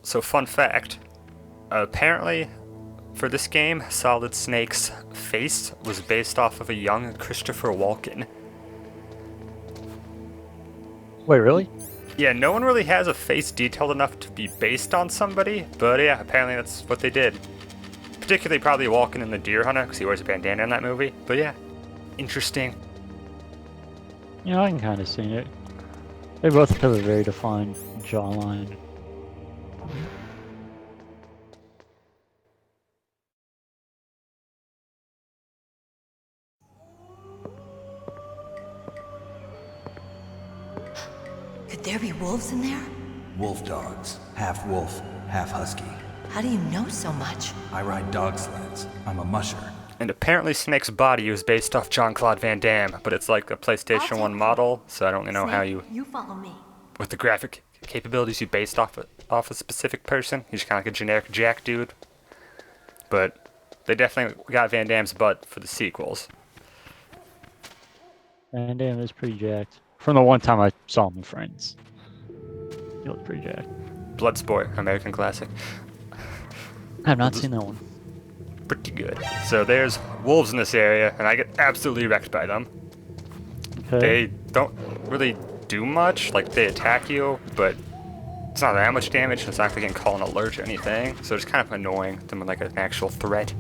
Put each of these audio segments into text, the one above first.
So fun fact, apparently for this game, Solid Snake's face was based off of a young Christopher Walken. Wait, really? Yeah, no one really has a face detailed enough to be based on somebody, but yeah, apparently that's what they did. Particularly probably Walken in The Deer Hunter, because he wears a bandana in that movie. But yeah, interesting. Yeah, I can kind of see it. They both have a very defined jawline. Could there be wolves in there? Wolf dogs. Half wolf, half husky. How do you know so much? I ride dog sleds. I'm a musher. And apparently Snake's body was based off Jean-Claude Van Damme, but it's like a PlayStation 1 model, so I don't know how you, You follow me. with the graphic capabilities, you based off a specific person. He's kind of like a generic Jack dude. But they definitely got Van Damme's butt for the sequels. Van Damme is pretty jacked. From the one time I saw him in Friends. He looked pretty jacked. Bloodsport, American classic. I have not seen that one. Pretty good. So there's wolves in this area, and I get absolutely wrecked by them. Okay. They don't really do much, like they attack you, but it's not that much damage, and it's not like they can call an alert or anything, so it's kind of annoying them with like an actual threat.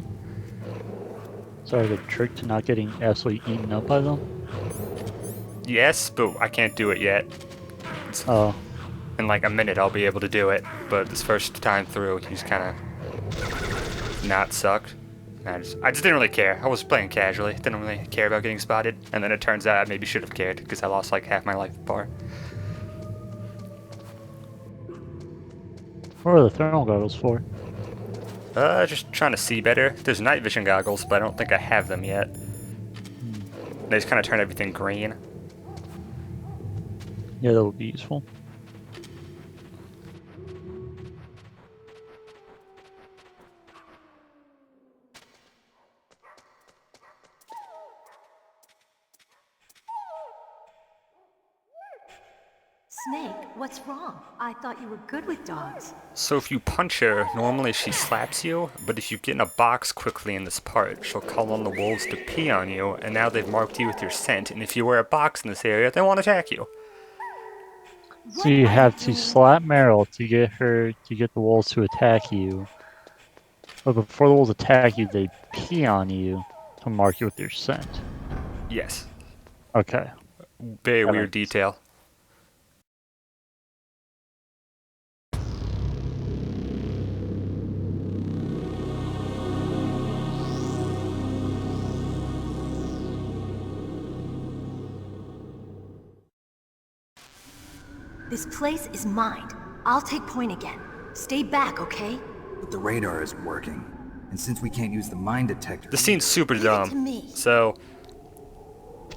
Sorry, the trick to not getting absolutely eaten up by them? Yes, but I can't do it yet. Oh, In like a minute I'll be able to do it, but this first time through, you just kind of not sucked. I just didn't really care. I was playing casually, didn't really care about getting spotted, and then it turns out I maybe should have cared, because I lost like half my life bar. what are the thermal goggles for? Just trying to see better. There's night vision goggles, but I don't think I have them yet. They just kind of turn everything green. Yeah, that would be useful. Snake, what's wrong? I thought you were good with dogs. So if you punch her, normally she slaps you, but if you get in a box quickly in this part, she'll call on the wolves to pee on you, and now they've marked you with your scent, and if you wear a box in this area, they won't attack you. So you have to slap Meryl to get the wolves to attack you. But before the wolves attack you, they pee on you to mark you with their scent. Yes. Okay. Very That weird makes- detail. This place is mine. I'll take point again. Stay back, okay? But the radar isn't working. And since we can't use the mine detector... The scene's super Leave it to dumb. me. So,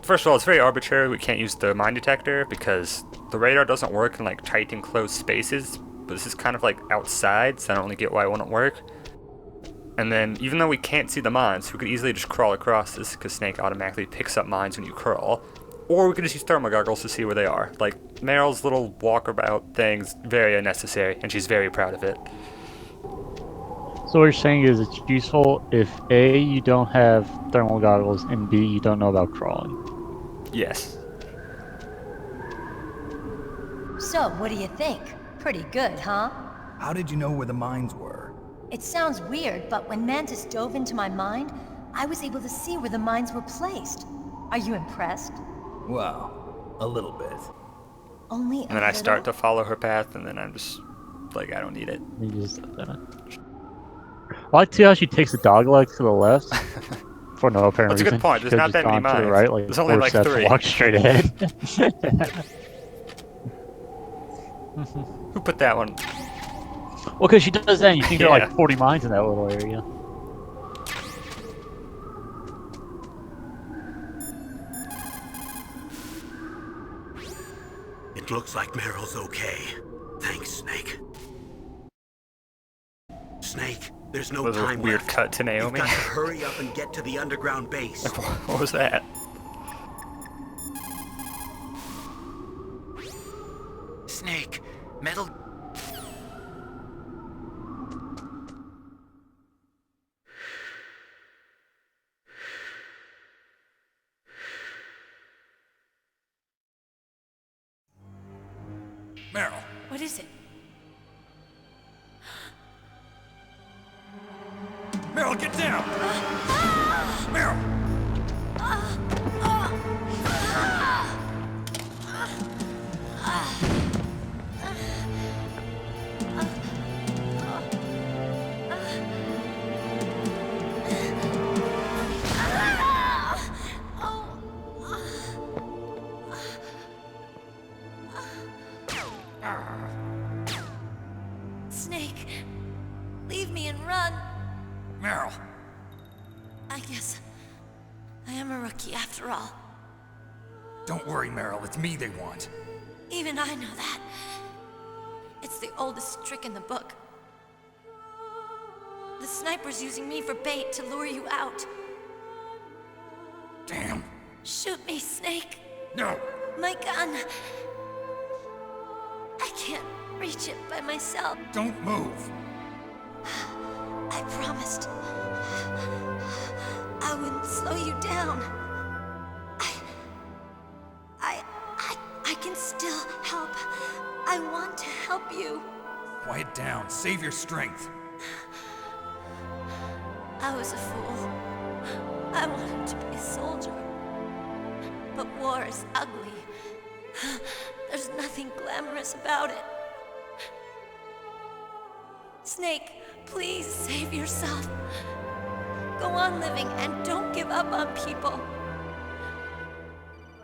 first of all, it's very arbitrary. We can't use the mine detector because the radar doesn't work in like tight enclosed spaces. But this is kind of like outside, so I don't really get why it wouldn't work. And then, even though we can't see the mines, we could easily just crawl across this because Snake automatically picks up mines when you crawl. Or we could just use thermal goggles to see where they are. Like, Meryl's little walkabout thing's very unnecessary, and she's very proud of it. So what you're saying is it's useful if A, you don't have thermal goggles, and B, you don't know about crawling. Yes. So, what do you think? Pretty good, huh? How did you know where the mines were? It sounds weird, but when Mantis dove into my mind, I was able to see where the mines were placed. Are you impressed? Well, a little bit. Only a And then I start to little? follow her path, and then I'm just like, I don't need it. You just I like to see how she takes the dog leg to the left for no apparent That's a reason. good point. There's She not could've that many just gone to the mines. right, like There's only 4 like steps, 3. walk straight ahead. Who put that one? Well, because she does that, and you think there are Yeah. like 40 mines in that little area. It looks like Meryl's okay. Thanks, Snake. Snake, there's no Was a time weird left. cut to You've Naomi. got to hurry up and get to the underground base. What was that? Snake, metal... Meryl. What is it? Meryl, get down! Meryl! Snake, leave me and run. Meryl! I guess I am a rookie after all. Don't worry, Meryl. It's me they want. Even I know that. It's the oldest trick in the book. The sniper's using me for bait to lure you out. Damn. Shoot me, Snake. No. My gun. I can't reach it by myself. Don't move. I promised. I wouldn't slow you down. I can still help. I want to help you. Quiet down. Save your strength. I was a fool. I wanted to be a soldier. But war is ugly. There's nothing glamorous about it. Snake, please save yourself. Go on living and don't give up on people.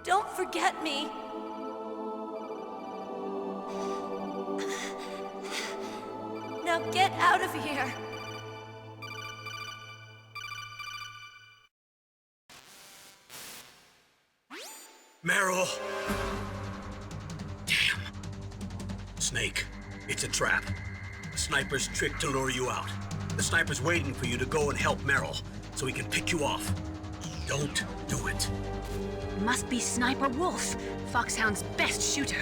Don't forget me. Now get out of here. Meryl! Damn. Snake, it's a trap. The sniper's trick to lure you out. The sniper's waiting for you to go and help Meryl, so he can pick you off. Don't do it. Must be Sniper Wolf, Foxhound's best shooter.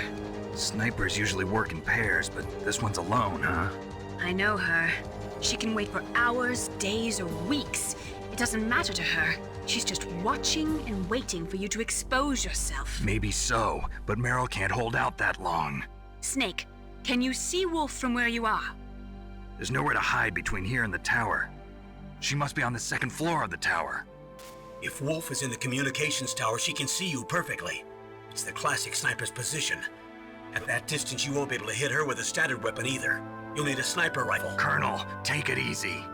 Snipers usually work in pairs, but this one's alone, huh? I know her. She can wait for hours, days, or weeks. It doesn't matter to her. She's just watching and waiting for you to expose yourself. Maybe so, but Meryl can't hold out that long. Snake, can you see Wolf from where you are? There's nowhere to hide between here and the tower. She must be on the second floor of the tower. If Wolf is in the communications tower, she can see you perfectly. It's the classic sniper's position. At that distance, you won't be able to hit her with a standard weapon either. You'll need a sniper rifle. Colonel, take it easy.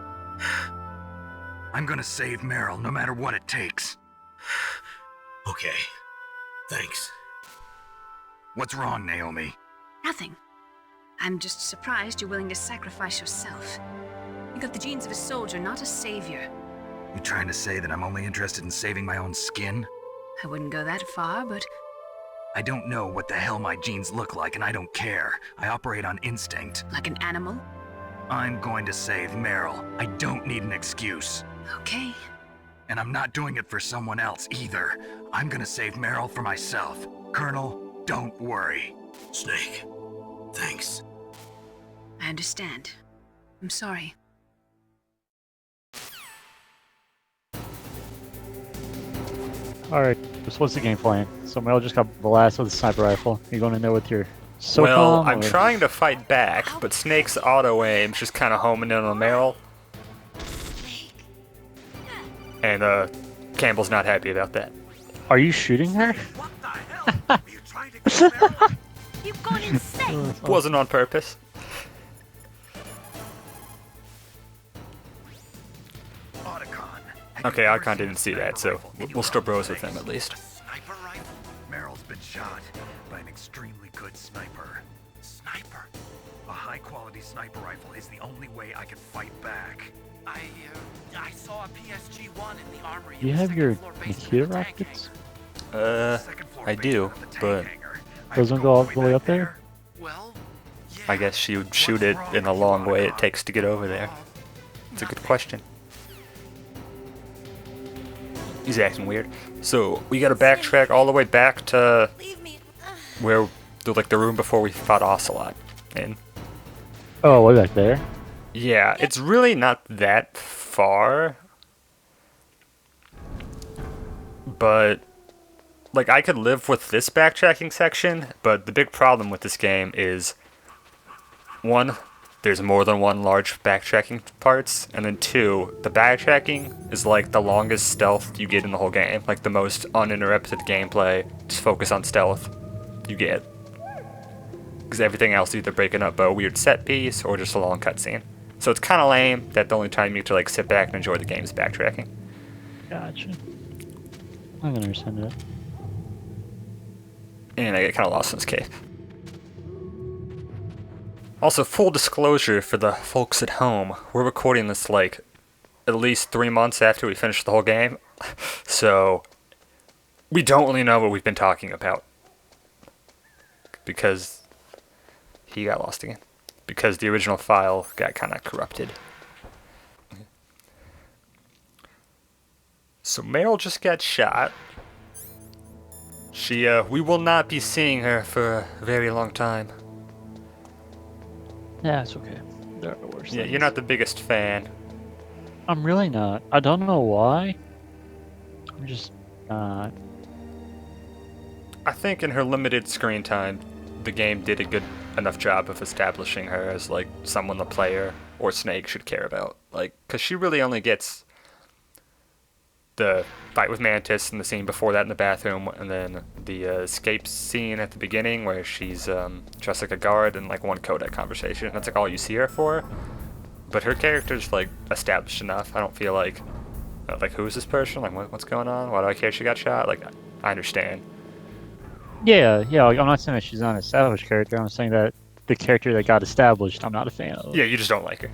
I'm gonna save Meryl no matter what it takes. Okay. Thanks. What's wrong, Naomi? Nothing. I'm just surprised you're willing to sacrifice yourself. You got the genes of a soldier, not a savior. You trying to say that I'm only interested in saving my own skin? I wouldn't go that far, but I don't know what the hell my genes look like, and I don't care. I operate on instinct. like an animal? I'm going to save Meryl. I don't need an excuse. Okay. And I'm not doing it for someone else either. I'm gonna save Meryl for myself. Colonel, don't worry. Snake. Thanks. I understand. I'm sorry. Alright, so what's the game plan? So Meryl just got blasted with a sniper rifle. You're going to know with your SOCOM? Well, I'm or- trying to fight back, but Snake's auto aim's just kind of homing in on Meryl, and Campbell's not happy about that. Are you shooting her? What the hell? Are you trying to kill Meryl? You've gone insane. Wasn't on purpose. Okay, Archon didn't see that, so we'll still bros with him at least. Sniper rifle? Meryl's been shot by an extremely good sniper. Sniper? A high-quality sniper rifle is the only way I can fight back. I saw a PSG-1 in the armory. Do you have your Nikita rockets? I do, but Those don't go all the way up there? Well, yeah, I guess she would shoot it in the long way it takes to get over there. It's a good question. He's acting weird. So, we gotta backtrack all the way back to Leave me. where, the room before we fought Ocelot. And Oh, way back there. yeah, it's really not that far. But, like I could live with this backtracking section, but the big problem with this game is one, there's more than one large backtracking parts, and then two, the backtracking is like the longest stealth you get in the whole game, like the most uninterrupted gameplay, just focus on stealth you get. Because everything else is either breaking up by a weird set piece or just a long cutscene. So it's kind of lame that the only time you get to like sit back and enjoy the game is backtracking. Gotcha. I can understand that. And I get kind of lost in this cave. Also, full disclosure for the folks at home, we're recording this like at least 3 months after we finish the whole game, so we don't really know what we've been talking about. Because he got lost again. Because the original file got kind of corrupted. So Meryl just got shot. We will not be seeing her for a very long time. Yeah, it's okay. There are worse Yeah, things. you're not the biggest fan. I'm really not. I don't know why. I'm just not. I think in her limited screen time, the game did a good enough job of establishing her as like someone the player or Snake should care about. Like, cause she really only gets the fight with Mantis and the scene before that in the bathroom, and then the escape scene at the beginning where she's dressed like a guard and like one codec conversation. That's like all you see her for. But her character's like established enough. I don't feel like who is this person? Like what's going on? Why do I care she got shot? Like I understand. Yeah, like, I'm not saying that she's not an established character. I'm saying that the character that got established, I'm not a fan of. Yeah, you just don't like her.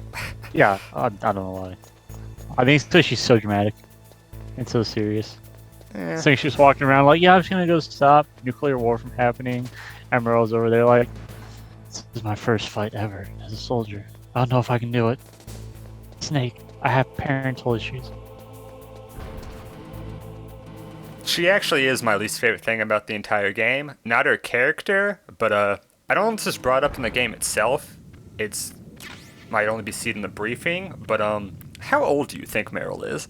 Yeah, I don't know why. I think it's because she's so dramatic and so serious. Eh. So she's walking around like, yeah, I'm just gonna go stop nuclear war from happening. Emerald's over there like, this is my first fight ever as a soldier. I don't know if I can do it. Snake, I have parental issues. She actually is my least favorite thing about the entire game. Not her character, but I don't know if this is brought up in the game itself. It's might only be seen in the briefing, but how old do you think Meryl is?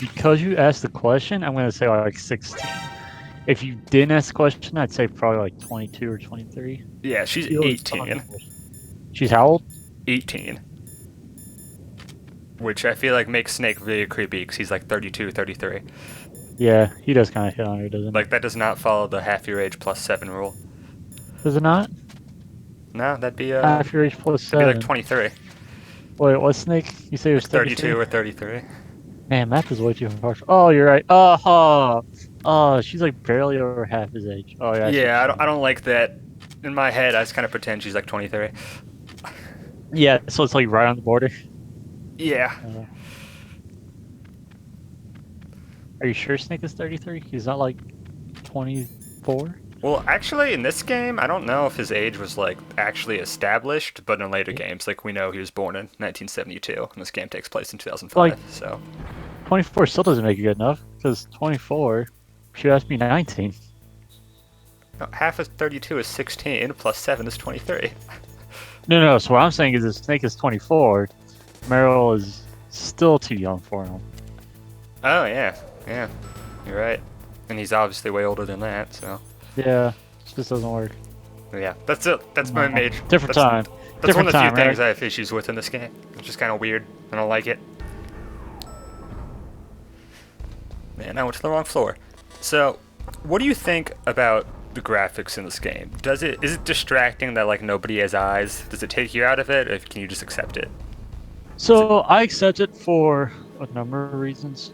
Because you asked the question, I'm gonna say like 16. If you didn't ask the question, I'd say probably like 22 or 23. Yeah, she's She always 18. She's how old? 18. Which I feel like makes Snake really creepy because he's like 32, 33. Yeah, he does kind of hit on her, doesn't Like that does not follow the half your age plus 7 rule. he? Does it not? No, that'd be Half your age plus be 7. like 23. Wait, what Snake? You say it was 32 or 33. Man, math is way too hard. Oh, you're right. Oh, she's like barely over half his age. Oh yeah. Yeah, I don't like that. In my head, I just kind of pretend she's like 23. Yeah, so it's like right on the border. Yeah. Are you sure Snake is 33? He's not like 24? Well, actually, in this game, I don't know if his age was like actually established, but in later games, like we know he was born in 1972, and this game takes place in 2005. Like- So 24 still doesn't make it good enough, because 24 should have to be 19. no, half of 32 is 16, plus 7 is 23. No, so what I'm saying is if Snake is 24, Meryl is still too young for him. Oh yeah, you're right. And he's obviously way older than that. So Yeah, it just doesn't work. yeah, that's it. That's my major. Different that's, time. That's Different one of the few time, things Eric. I have issues with in this game. It's just kind of weird. I don't like it. Man, I went to the wrong floor. So, what do you think about the graphics in this game? Is it distracting that like nobody has eyes? Does it take you out of it, or can you just accept it? So I accept it for a number of reasons.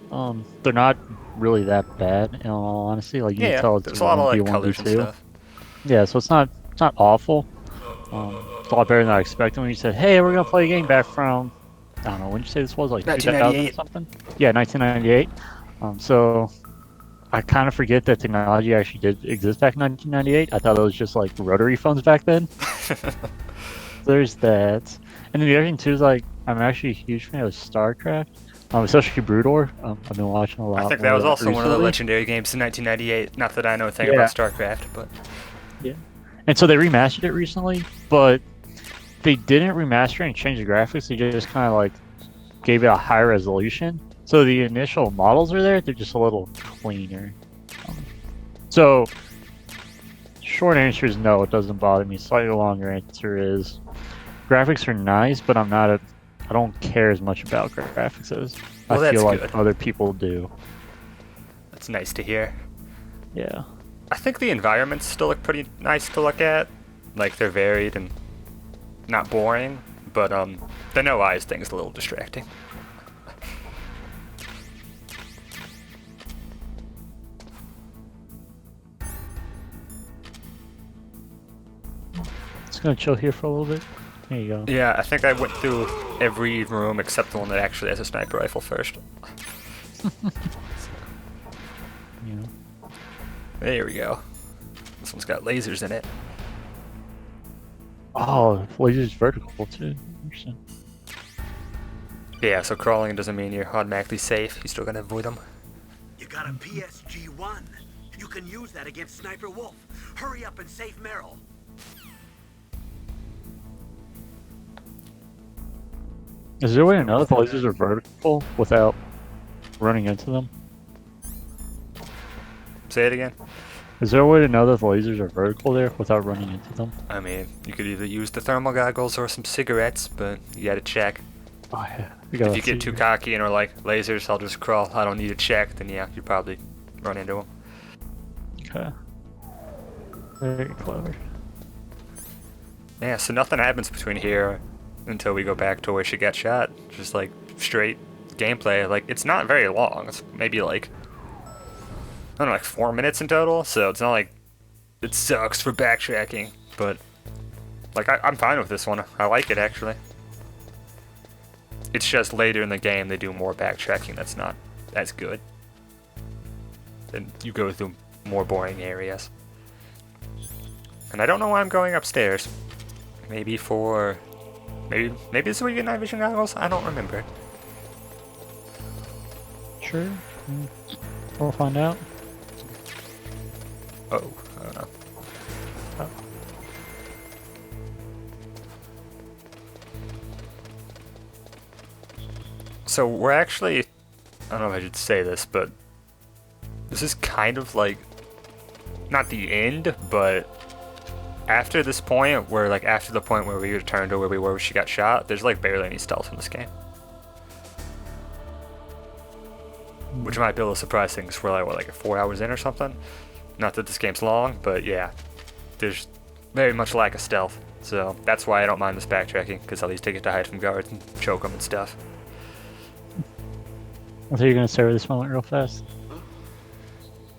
They're not really that bad, in all honesty. Like you can tell it's there's a lot of like 1v1v2. colors and stuff. Yeah, so it's not awful. It's a lot better than I expected when you said, "Hey, we're gonna play a game back from," I don't know, when did you say this was, like 2000 1998. something? Yeah, 1998. So I kind of forget that technology actually did exist back in 1998. I thought it was just like rotary phones back then. There's that, and then the other thing too is like I'm actually a huge fan of StarCraft, especially Broodor. I've been watching a lot. I think more that was of also one of the recently. legendary games in 1998. Not that I know a thing Yeah. about StarCraft, but And so they remastered it recently, but they didn't remaster it and change the graphics. They just kind of like gave it a higher resolution. So the initial models are there, they're just a little cleaner. So, short answer is no, it doesn't bother me. Slightly longer answer is graphics are nice, but I don't care as much about graphics as Well, I feel that's like good. other people do. That's nice to hear. Yeah. I think the environments still look pretty nice to look at. Like, they're varied and not boring, but the no eyes thing's a little distracting. Just gonna chill here for a little bit. There you go. Yeah, I think I went through every room except the one that actually has a sniper rifle first. You know. There we go. This one's got lasers in it. Oh, laser's vertical too. Interesting. Yeah, so crawling doesn't mean you're automatically safe. You're still gonna avoid them. You got a PSG-1. You can use that against Sniper Wolf. Hurry up and save Meryl. Is there a way to know if lasers are vertical without running into them? Say it again. Is there a way to know that the lasers are vertical there without running into them? I mean, you could either use the thermal goggles or some cigarettes, but you gotta check. Oh yeah. If you get too cocky and are like, lasers, I'll just crawl, I don't need to check, then yeah, you probably run into them. Okay. Very clever. Yeah, so nothing happens between here until we go back to where she got shot. Just like straight gameplay. Like, it's not very long. It's maybe like, I don't know, like 4 minutes in total. So it's not like it sucks for backtracking, but like I'm fine with this one. I like it actually. It's just later in the game they do more backtracking that's not as good. Then you go through more boring areas. And I don't know why I'm going upstairs. Maybe for... Maybe this is where you get night vision goggles? I don't remember. Sure. We'll find out. Oh, I don't know. So we're actually... I don't know if I should say this, but... This is kind of like... Not the end, but... After this point, where like after the point where we returned to where we were when she got shot, there's like barely any stealth in this game. Which might be a little surprising because we're like, what, like 4 hours in or something? Not that this game's long, but yeah. There's very much lack of stealth. So that's why I don't mind this backtracking, because at least I get to hide from guards and choke them and stuff. I thought you were gonna savor this moment real fast.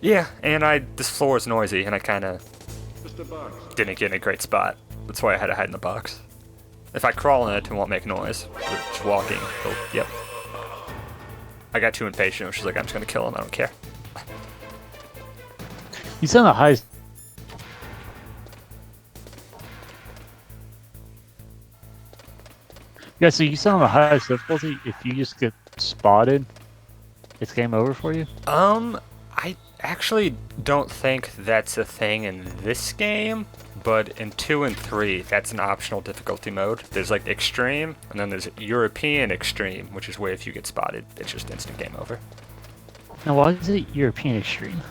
Yeah, and this floor is noisy, and I kind of didn't get in a great spot. That's why I had to hide in the box. If I crawl in it, it won't make noise. Just walking. Oh, yep. I got too impatient. She's like, I'm just gonna kill him. I don't care. You sound the highest. Yeah, so you sound the highest difficulty. If you just get spotted, it's game over for you. I actually don't think that's a thing in this game, but in 2 and 3, that's an optional difficulty mode. There's like extreme, and then there's European extreme, which is where if you get spotted, it's just instant game over. Now, why is it European extreme?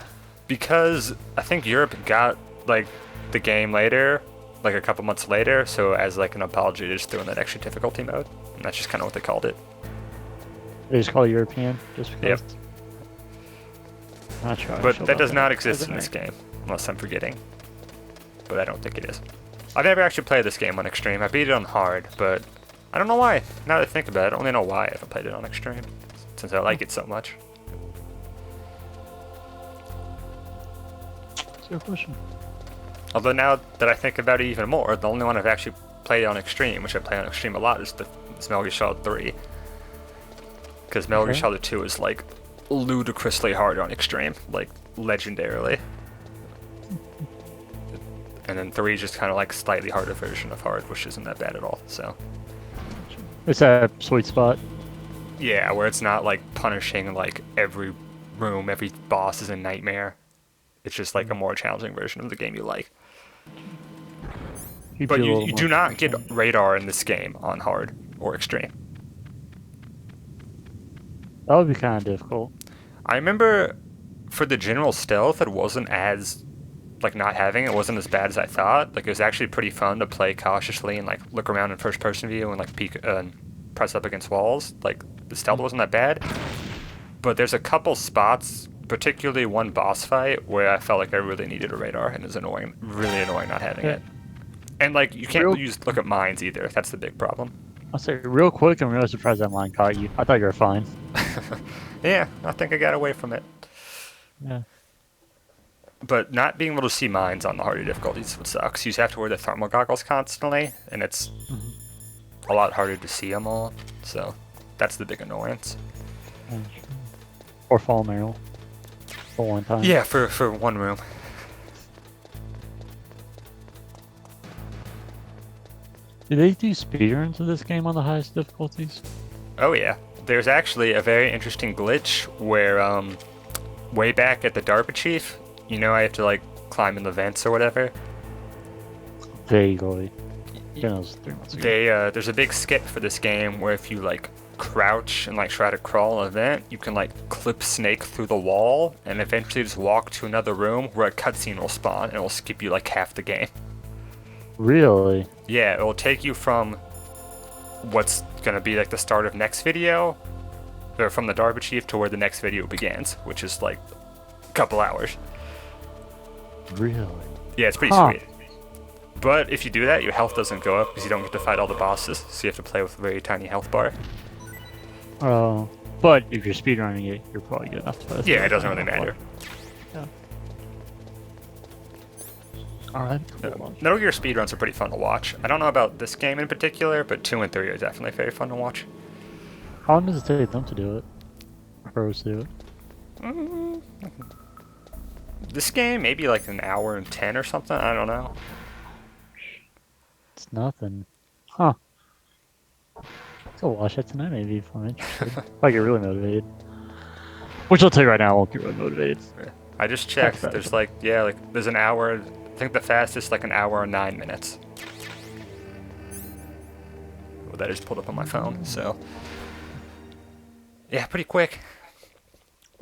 Because I think Europe got like the game later, like a couple months later, so as like an apology, they just threw in that extra difficulty mode, and that's just kind of what they called it. They just call it European, just because. Yep. Not sure. But that does not exist in this game, unless I'm forgetting. But I don't think it is. I've never actually played this game on extreme. I beat it on hard, but I don't know why. Now that I think about it, I don't really know why I haven't played it on extreme, since I like it so much. That's your question. Although now that I think about it even more, the only one I've actually played on extreme, which I play on extreme a lot, is Metal Gear Solid 3. Because Metal Gear Solid 2 is like ludicrously hard on extreme, like legendarily. And then 3 is just kind of like slightly harder version of hard, which isn't that bad at all. So It's that sweet spot. yeah, where it's not like punishing like every room, every boss is a nightmare. It's just like a more challenging version of the game you like. But you do not get radar in this game on hard or extreme. That would be kind of difficult. I remember for the general stealth, it wasn't as like not having it wasn't as bad as I thought. Like it was actually pretty fun to play cautiously and like look around in first person view and like peek and press up against walls. Like the stealth wasn't that bad. But there's a couple spots, particularly one boss fight, where I felt like I really needed a radar and it was annoying, really annoying not having it. And like you can't look at mines either. That's the big problem. I'll say real quick, I'm really surprised that mine caught you. I thought you were fine. Yeah, I think I got away from it. Yeah. But not being able to see mines on the harder difficulties is what sucks. You just have to wear the thermal goggles constantly, and it's a lot harder to see them all. So that's the big annoyance. Or fall Meryl. For one time. Yeah, for one room. Do they do speedruns of this game on the highest difficulties? Oh yeah. There's actually a very interesting glitch where, way back at the DARPA chief, you know I have to like climb in the vents or whatever. Vaguely. Yeah, that was 3 months ago. There's a big skip for this game where if you like crouch and like try to crawl an event, you can like clip Snake through the wall and eventually just walk to another room where a cutscene will spawn and it will skip you like half the game. Really? Yeah, it will take you from what's gonna be like the start of next video, or from the DARPA chief to where the next video begins, which is like a couple hours. Really? Yeah, it's pretty Huh. sweet. But if you do that, your health doesn't go up because you don't get to fight all the bosses, so you have to play with a very tiny health bar. Oh. But if you're speedrunning it, you're probably good enough to play. Yeah, it doesn't really matter. Yeah. Alright. Metal Gear speedruns are pretty fun to watch. I don't know about this game in particular, but 2 and 3 are definitely very fun to watch. How long does it take them to do it? Or pros to do it? This game, maybe like an hour and 10 or something, I don't know. It's nothing. Huh. I'll watch it tonight maybe if I'm interested. If I get really motivated. Which I'll tell you right now, I won't get really motivated. I just checked, That's there's like, yeah, like there's an hour, I think the fastest like an hour and 9 minutes. Well, that is pulled up on my phone, so. Yeah, pretty quick.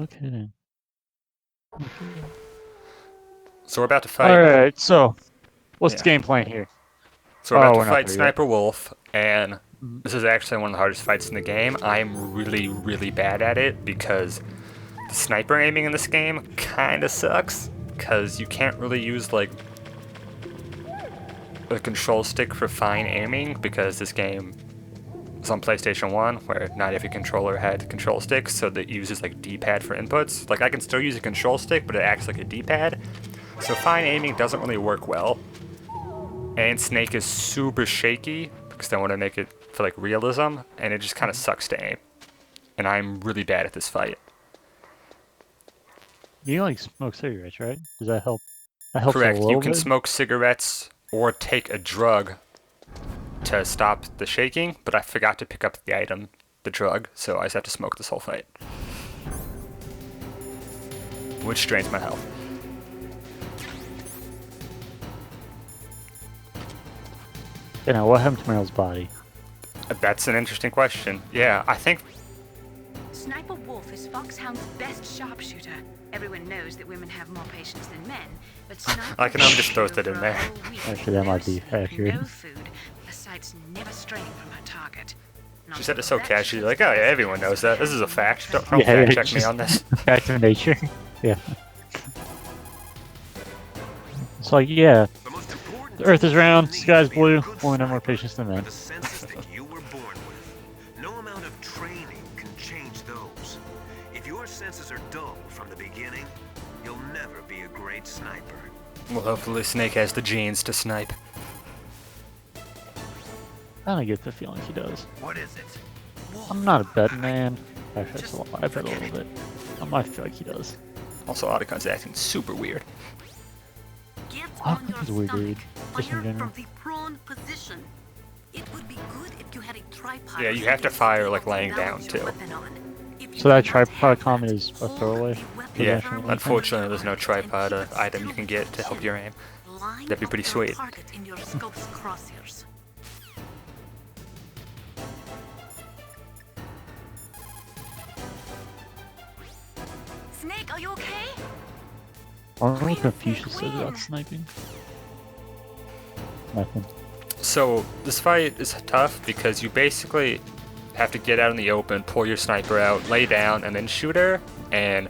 Okay then. So we're about to fight. Alright, so what's the Yeah. game plan here? So we're about we're to not fight there yet. Sniper Wolf, and this is actually one of the hardest fights in the game. I'm really, really bad at it because the sniper aiming in this game kind of sucks because you can't really use like a control stick for fine aiming because this game is on PlayStation 1 where not every controller had control sticks, so that uses like D-pad for inputs. Like I can still use a control stick, but it acts like a D-pad. So fine aiming doesn't really work well. And Snake is super shaky because they want to make it for like realism, and it just kind of sucks to aim. And I'm really bad at this fight. You like smoke cigarettes, right? Does that help? That helps Correct. a You little can bit? smoke cigarettes or take a drug to stop the shaking, but I forgot to pick up the item, the drug, so I just have to smoke this whole fight. Which drains my health. You know, what happened to Meryl's body? That's an interesting question. Yeah, I think Sniper Wolf is Foxhound's best sharpshooter. Everyone knows that women have more patience than men, but Sniper I can just throw it in there. Actually, that might be accurate. No food. Her sight's never straying from her target. she said it so casually, like, oh yeah, everyone knows that. This is a fact. Don't Yeah, fact it's check me just- on this. Back to nature. Yeah. It's like, yeah, The most important the earth is round, thing sky's to being a blue, good women have more sniper patience than are men. the senses that you were born with. No amount of training can change those. If your senses are dull from the beginning, you'll never be a great sniper. Well, hopefully Snake has the genes to snipe. I don't get the feeling he does. What is it? I'm not a betting man. Actually, that's a lie. I bet a little bit. I might feel like he does. Also, Otacon's acting super weird. Get How on your is weird, stomach. dude? Just in Fire general. from the prone position. It would be good if you had a tripod. Yeah, you or have to something fire, to like, laying balance down, your too. weapon on. If you So that do not tripod have comment that, is a hold throwaway? the weapon Yeah, Possession. unfortunately there's no and tripod keep it item you still can get the to help chin. your aim. Line That'd be up pretty your sweet. target in your scope's crosshairs. Snake, are you okay? I don't know what Confucius says about sniping. Nothing. So this fight is tough because you basically have to get out in the open, pull your sniper out, lay down, and then shoot her. And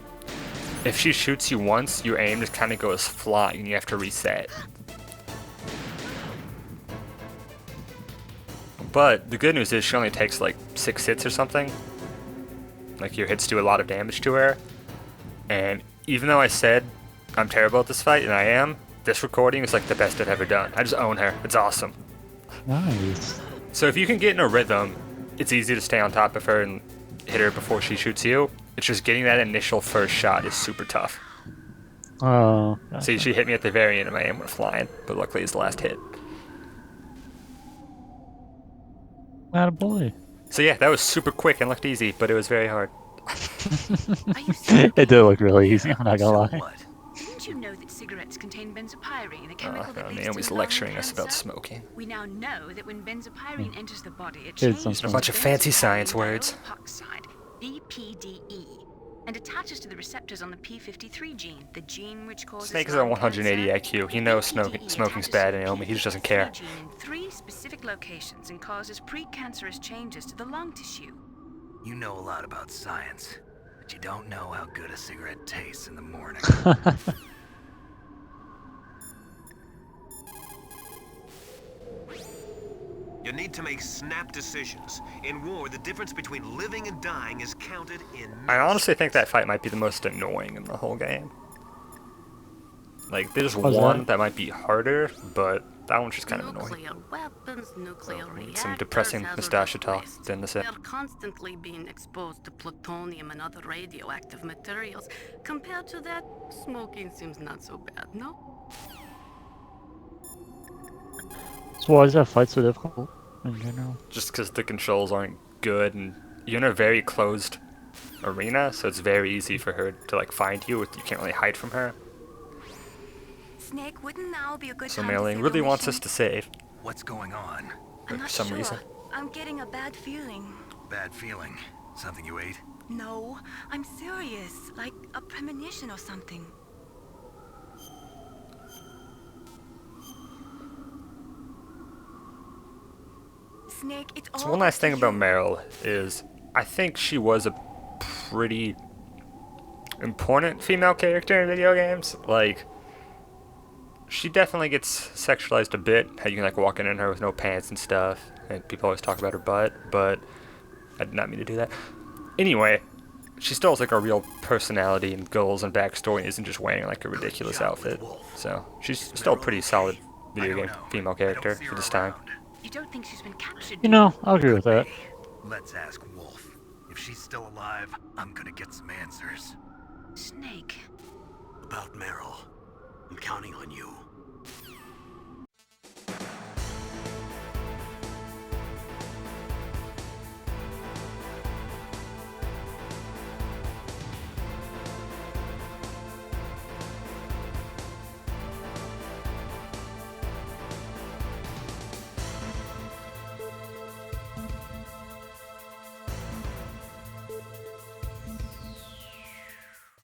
if she shoots you once, your aim just kind of goes flying and you have to reset. But the good news is she only takes like 6 hits or something. Like your hits do a lot of damage to her. And even though I said I'm terrible at this fight, and I am, this recording is like the best I've ever done. I just own her. It's awesome. Nice. So if you can get in a rhythm, it's easy to stay on top of her and hit her before she shoots you. It's just getting that initial first shot is super tough. Oh. See, she hit me at the very end and my aim went flying, but luckily it's the last hit. Attaboy. So yeah, that was super quick and looked easy, but it was very hard. Are you serious? It did look really easy, I'm not gonna lie. What? Didn't you know that cigarettes contain benzopyrene, a chemical that leads Naomi's to lecturing lung us about cancer? smoking. We now know that when benzopyrene enters the body, it It's changes some to A bunch of fancy benzopyrene science words. dioxide, BPDE, and attaches to the receptors on the P53 gene, the gene which causes Snake is at lung 180 cancer. IQ. He knows BPDE smoking's attaches bad, to the Naomi. He just doesn't P53 care. gene in 3 specific locations and causes precancerous changes to the lung tissue. You know a lot about science, but you don't know how good a cigarette tastes in the morning. You need to make snap decisions. In war, the difference between living and dying is counted in I honestly think that fight might be the most annoying in the whole game. Like, there's Why's one that? that might be harder, but that one's just kind of annoying. Nuclear weapons, nuclear reactors, Some depressing hazardous nostalgia talk waste. to end this up. They're constantly being exposed to plutonium and other radioactive materials. Compared to that, smoking seems not so bad, no? So why is that fight so difficult in general? Just because the controls aren't good, and you're in a very closed arena, so it's very easy for her to like find you. You can't really hide from her. Snake, wouldn't now be a good So time to Mailing save really our wants mission? us to save. What's going on? for I'm not some sure. reason. I'm getting a bad feeling. Bad feeling. Something you ate? No, I'm serious. Like a premonition or something. Snake, it's all So one nice up to thing about you. Meryl is I think she was a pretty important female character in video games. Like, she definitely gets sexualized a bit. How you can like walk in on her with no pants and stuff, and people always talk about her butt, but I did not mean to do that. Anyway, she still has like a real personality and goals and backstory, and isn't just wearing like a ridiculous outfit. So she's still a pretty solid video game female character for this time. You don't think she's been captured? You know, I'll agree with that. Let's ask Wolf. If she's still alive, I'm gonna get some answers. Snake. About Meryl. I'm counting on you.